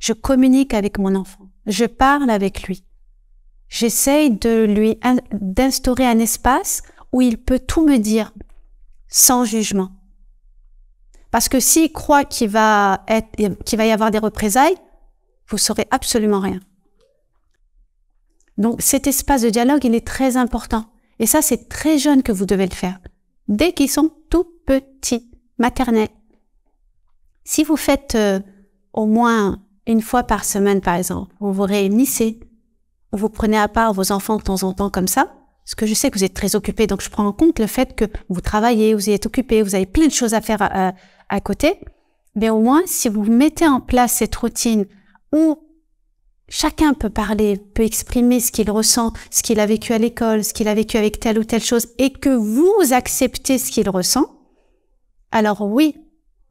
Je communique avec mon enfant. Je parle avec lui. J'essaye d'instaurer un espace où il peut tout me dire, sans jugement. Parce que s'il croit qu'il va y avoir des représailles, vous saurez absolument rien. Donc, cet espace de dialogue, il est très important. Et ça, c'est très jeune que vous devez le faire. Dès qu'ils sont tout petits, maternels. Si vous faites au moins une fois par semaine, par exemple, vous vous réunissez, vous prenez à part vos enfants de temps en temps comme ça, parce que je sais que vous êtes très occupés, donc je prends en compte le fait que vous travaillez, vous y êtes occupés, vous avez plein de choses à faire à côté, mais au moins, si vous mettez en place cette routine où chacun peut parler, peut exprimer ce qu'il ressent, ce qu'il a vécu à l'école, ce qu'il a vécu avec telle ou telle chose, et que vous acceptez ce qu'il ressent, alors oui,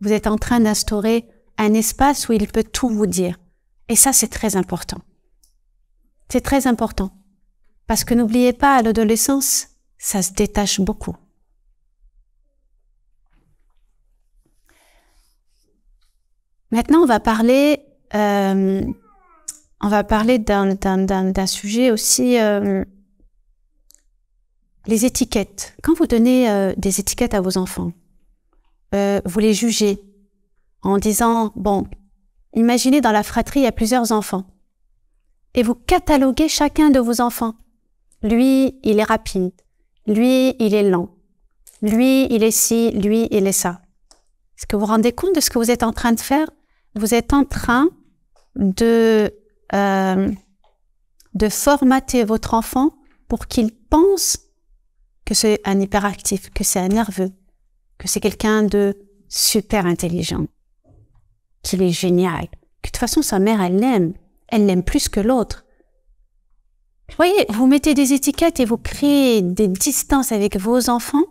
vous êtes en train d'instaurer un espace où il peut tout vous dire. Et ça, c'est très important. C'est très important. Parce que n'oubliez pas, à l'adolescence, ça se détache beaucoup. Maintenant, on va parler d'un sujet aussi, les étiquettes. Quand vous donnez des étiquettes à vos enfants, vous les jugez en disant, bon, imaginez dans la fratrie, il y a plusieurs enfants. Et vous cataloguez chacun de vos enfants. Lui, il est rapide. Lui, il est lent. Lui, il est ci. Lui, il est ça. Est-ce que vous vous rendez compte de ce que vous êtes en train de faire? Vous êtes en train de formater votre enfant pour qu'il pense que c'est un hyperactif, que c'est un nerveux, que c'est quelqu'un de super intelligent, qu'il est génial, que de toute façon sa mère elle l'aime plus que l'autre. Vous voyez, vous mettez des étiquettes et vous créez des distances avec vos enfants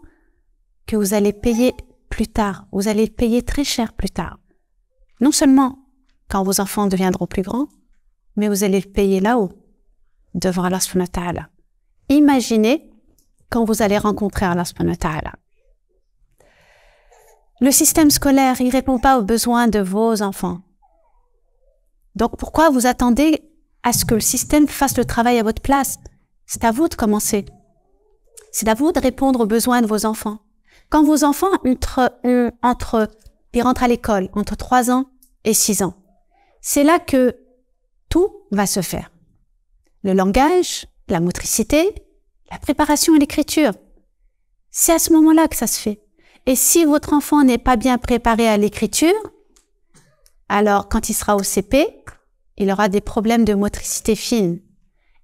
que vous allez payer plus tard, vous allez payer très cher plus tard. Non seulement quand vos enfants deviendront plus grands, mais vous allez le payer là-haut, devant Allah subhanahu wa ta'ala. Imaginez quand vous allez rencontrer Allah subhanahu wa ta'ala. Le système scolaire, il répond pas aux besoins de vos enfants. Donc pourquoi vous attendez à ce que le système fasse le travail à votre place? C'est à vous de commencer. C'est à vous de répondre aux besoins de vos enfants. Quand vos enfants ils rentrent à l'école entre 3 ans et 6 ans, c'est là que tout va se faire. Le langage, la motricité, la préparation et l'écriture. C'est à ce moment-là que ça se fait. Et si votre enfant n'est pas bien préparé à l'écriture, alors quand il sera au CP, il aura des problèmes de motricité fine.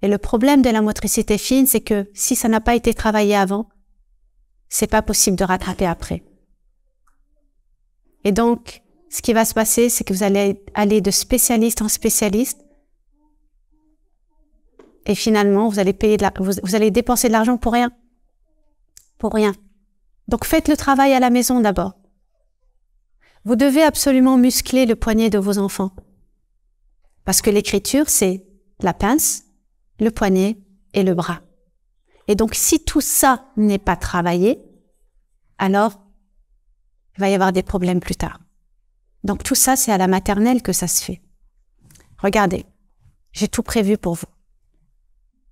Et le problème de la motricité fine, c'est que si ça n'a pas été travaillé avant, c'est pas possible de rattraper après. Et donc, ce qui va se passer, c'est que vous allez aller de spécialiste en spécialiste. Et finalement, vous allez vous allez dépenser de l'argent pour rien. Pour rien. Donc, faites le travail à la maison d'abord. Vous devez absolument muscler le poignet de vos enfants. Parce que l'écriture, c'est la pince, le poignet et le bras. Et donc, si tout ça n'est pas travaillé, alors, il va y avoir des problèmes plus tard. Donc, tout ça, c'est à la maternelle que ça se fait. Regardez, j'ai tout prévu pour vous.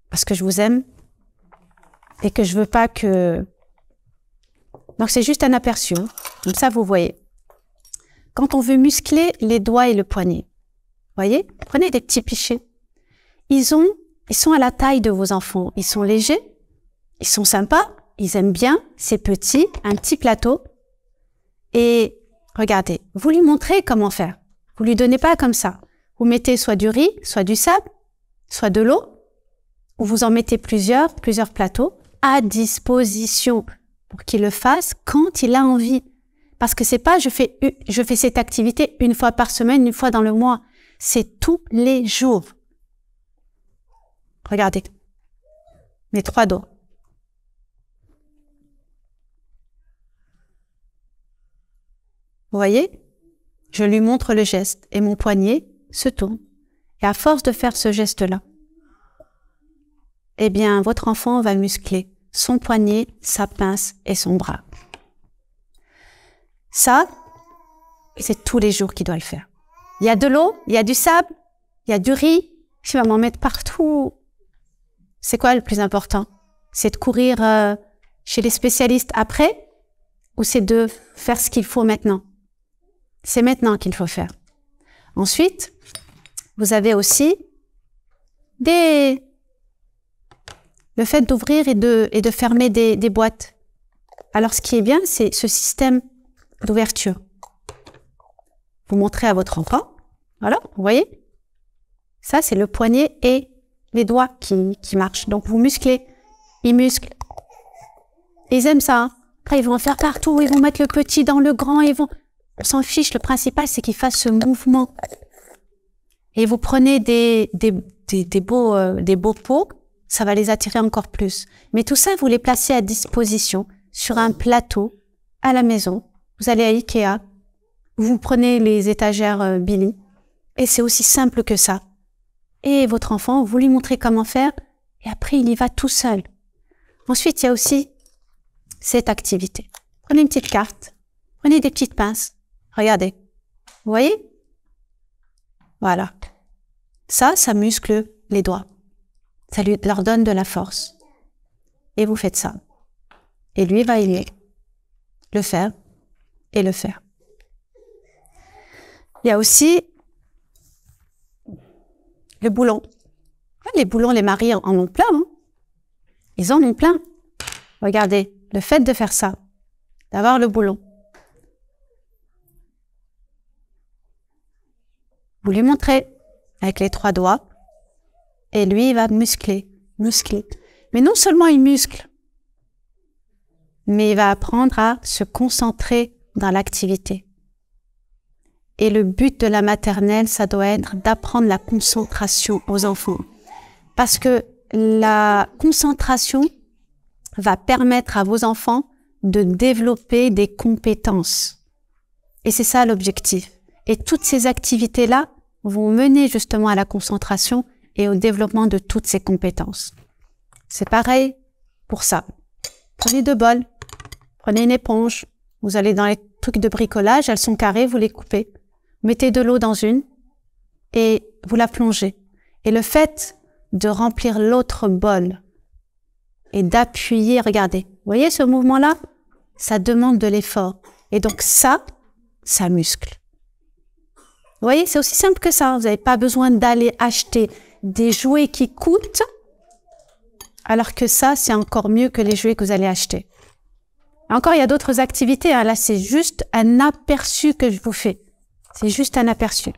Parce que je vous aime et que je veux pas que... Donc, c'est juste un aperçu. Hein. Comme ça, vous voyez. Quand on veut muscler les doigts et le poignet, voyez, prenez des petits pichets. Ils sont à la taille de vos enfants. Ils sont légers, ils sont sympas, ils aiment bien, c'est petit, un petit plateau. Et regardez, vous lui montrez comment faire. Vous lui donnez pas comme ça. Vous mettez soit du riz, soit du sable, soit de l'eau, ou vous en mettez plusieurs plateaux à disposition pour qu'il le fasse quand il a envie. Parce que c'est pas je fais cette activité une fois par semaine, une fois dans le mois. C'est tous les jours. Regardez. Mes 3 dos. Vous voyez? Je lui montre le geste et mon poignet se tourne. Et à force de faire ce geste-là, eh bien, votre enfant va muscler son poignet, sa pince et son bras. Ça, c'est tous les jours qu'il doit le faire. Il y a de l'eau, il y a du sable, il y a du riz. Tu vas m'en mettre partout. C'est quoi le plus important? C'est de courir chez les spécialistes après ou c'est de faire ce qu'il faut maintenant? C'est maintenant qu'il faut faire. Ensuite, vous avez aussi le fait d'ouvrir et de fermer des boîtes. Alors, ce qui est bien, c'est ce système d'ouverture. Vous montrez à votre enfant. Voilà, vous voyez? Ça, c'est le poignet et les doigts qui marchent. Donc, vous musclez. Ils musclent. Ils aiment ça. Hein. Après, ils vont en faire partout. Ils vont mettre le petit dans le grand. On s'en fiche. Le principal, c'est qu'ils fassent ce mouvement. Et vous prenez des beaux pots. Ça va les attirer encore plus. Mais tout ça, vous les placez à disposition sur un plateau à la maison. Vous allez à Ikea. Vous prenez les étagères Billy. Et c'est aussi simple que ça. Et votre enfant, vous lui montrez comment faire. Et après, il y va tout seul. Ensuite, il y a aussi cette activité. Prenez une petite carte. Prenez des petites pinces. Regardez. Vous voyez? Voilà. Ça muscle les doigts. Ça leur donne de la force. Et vous faites ça. Et lui va y le faire et le faire. Il y a aussi le boulon. Les boulons, les maris en ont plein. Hein. Ils en ont plein. Regardez, le fait de faire ça, d'avoir le boulon. Vous lui montrez avec les 3 doigts et lui, il va muscler. Mais non seulement il muscle, mais il va apprendre à se concentrer dans l'activité. Et le but de la maternelle, ça doit être d'apprendre la concentration aux enfants. Parce que la concentration va permettre à vos enfants de développer des compétences. Et c'est ça l'objectif. Et toutes ces activités-là vont mener justement à la concentration et au développement de toutes ces compétences. C'est pareil pour ça. Prenez 2 bols, prenez une éponge, vous allez dans les trucs de bricolage, elles sont carrées, vous les coupez. Mettez de l'eau dans une et vous la plongez. Et le fait de remplir l'autre bol et d'appuyer, regardez, vous voyez ce mouvement-là? Ça demande de l'effort. Et donc ça muscle. Vous voyez, c'est aussi simple que ça. Vous n'avez pas besoin d'aller acheter des jouets qui coûtent, alors que ça, c'est encore mieux que les jouets que vous allez acheter. Encore, il y a d'autres activités. Hein. Là, c'est juste un aperçu que je vous fais. C'est juste un aperçu.